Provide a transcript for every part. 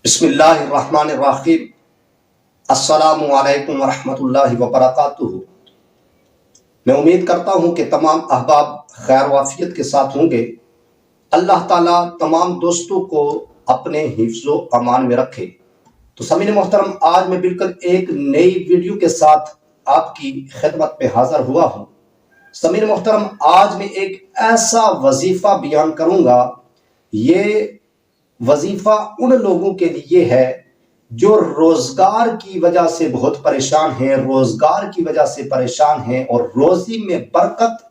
بسم اللہ الرحمن الرحیم۔ السلام علیکم ورحمۃ اللہ وبرکاتہ۔ میں امید کرتا ہوں کہ تمام احباب خیر وافیت کے ساتھ ہوں گے۔ اللہ تعالیٰ تمام دوستوں کو اپنے حفظ و امان میں رکھے۔ تو سامعین محترم، آج میں بالکل ایک نئی ویڈیو کے ساتھ آپ کی خدمت پہ حاضر ہوا ہوں۔ سامعین محترم، آج میں ایک ایسا وظیفہ بیان کروں گا، یہ وظیفہ ان لوگوں کے لیے ہے جو روزگار کی وجہ سے بہت پریشان ہیں، روزگار کی وجہ سے پریشان ہیں اور روزی میں برکت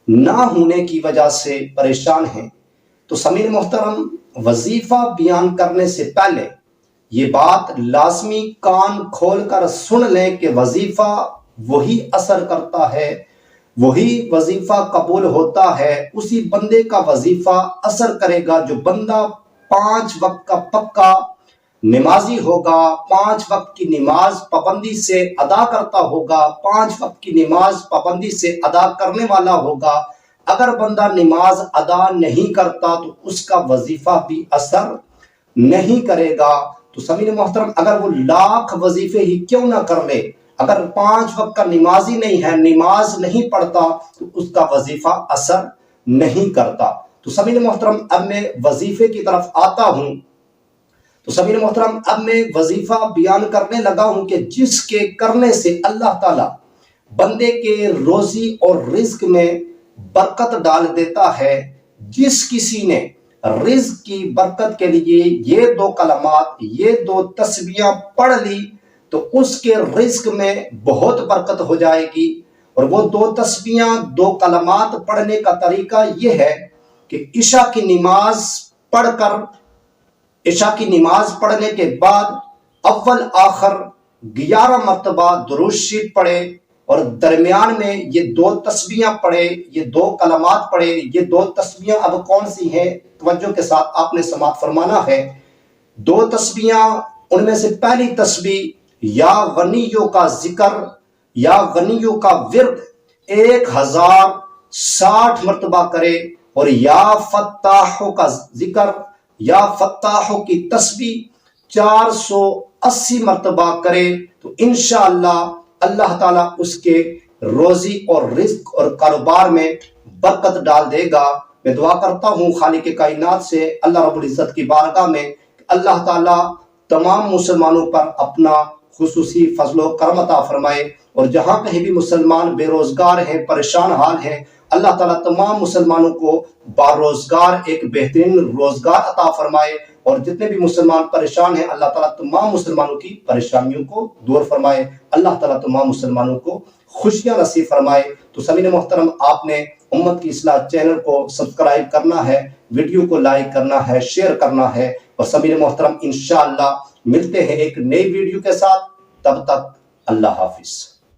نہ ہونے کی وجہ سے پریشان ہیں۔ تو سامعین محترم، وظیفہ بیان کرنے سے پہلے یہ بات لازمی کان کھول کر سن لیں کہ وظیفہ وہی اثر کرتا ہے، وہی وظیفہ قبول ہوتا ہے، اسی بندے کا وظیفہ اثر کرے گا جو بندہ 5 وقت کا پکا نمازی ہوگا، 5 وقت کی نماز پابندی سے ادا کرتا ہوگا، 5 وقت کی نماز پابندی سے ادا کرنے والا ہوگا۔ اگر بندہ نماز ادا نہیں کرتا تو اس کا وظیفہ بھی اثر نہیں کرے گا۔ تو سامعین محترم، اگر وہ لاکھ وظیفے ہی کیوں نہ کر لے، اگر 5 وقت کا نمازی نہیں ہے، نماز نہیں پڑھتا، تو اس کا وظیفہ اثر نہیں کرتا۔ تو سامعین محترم، اب میں وظیفے کی طرف آتا ہوں۔ تو سامعین محترم، اب میں وظیفہ بیان کرنے لگا ہوں کہ جس کے کرنے سے اللہ تعالیٰ بندے کے روزی اور رزق میں برکت ڈال دیتا ہے۔ جس کسی نے رزق کی برکت کے لیے یہ 2 کلمات، یہ 2 تسبیحاں پڑھ لی تو اس کے رزق میں بہت برکت ہو جائے گی۔ اور وہ 2 تسبیحاں، 2 کلمات پڑھنے کا طریقہ یہ ہے کہ عشاء کی نماز پڑھ کر، عشاء کی نماز پڑھنے کے بعد اول آخر 11 مرتبہ درود شریف پڑھے اور درمیان میں یہ 2 تسبیحاں پڑھے، یہ 2 کلمات پڑھے۔ یہ 2 تسبیحاں اب کون سی ہیں؟ توجہ کے ساتھ آپ نے سماعت فرمانا ہے۔ 2 تسبیحاں، ان میں سے پہلی تسبیح یا غنیوں کا ذکر، یا غنیوں کا ورد 1060 مرتبہ کرے، اور یا فتاحوں کا ذکر، یا فتاحوں کی تسبیح 480 مرتبہ کرے تو انشاءاللہ اللہ تعالیٰ اس کے روزی اور رزق اور کاروبار میں برکت ڈال دے گا۔ میں دعا کرتا ہوں خالق کائنات سے، اللہ رب العزت کی بارگاہ میں، کہ اللہ تعالیٰ تمام مسلمانوں پر اپنا خصوصی فضل و کرم عطا فرمائے، اور جہاں کہیں بھی مسلمان بے روزگار ہیں، پریشان حال ہیں، اللہ تعالیٰ تمام مسلمانوں کو باروزگار ایک بہترین روزگار عطا فرمائے، اور جتنے بھی مسلمان پریشان ہیں اللہ تعالیٰ تمام مسلمانوں کی پریشانیوں کو دور فرمائے، اللہ تعالیٰ تمام مسلمانوں کو خوشیاں نصیب فرمائے۔ تو سامعین محترم، آپ نے امت کی اصلاح چینل کو سبسکرائب کرنا ہے، ویڈیو کو لائک کرنا ہے، شیئر کرنا ہے، اور سامعین محترم انشاءاللہ ملتے ہیں ایک نئی ویڈیو کے ساتھ۔ تب تک اللہ حافظ۔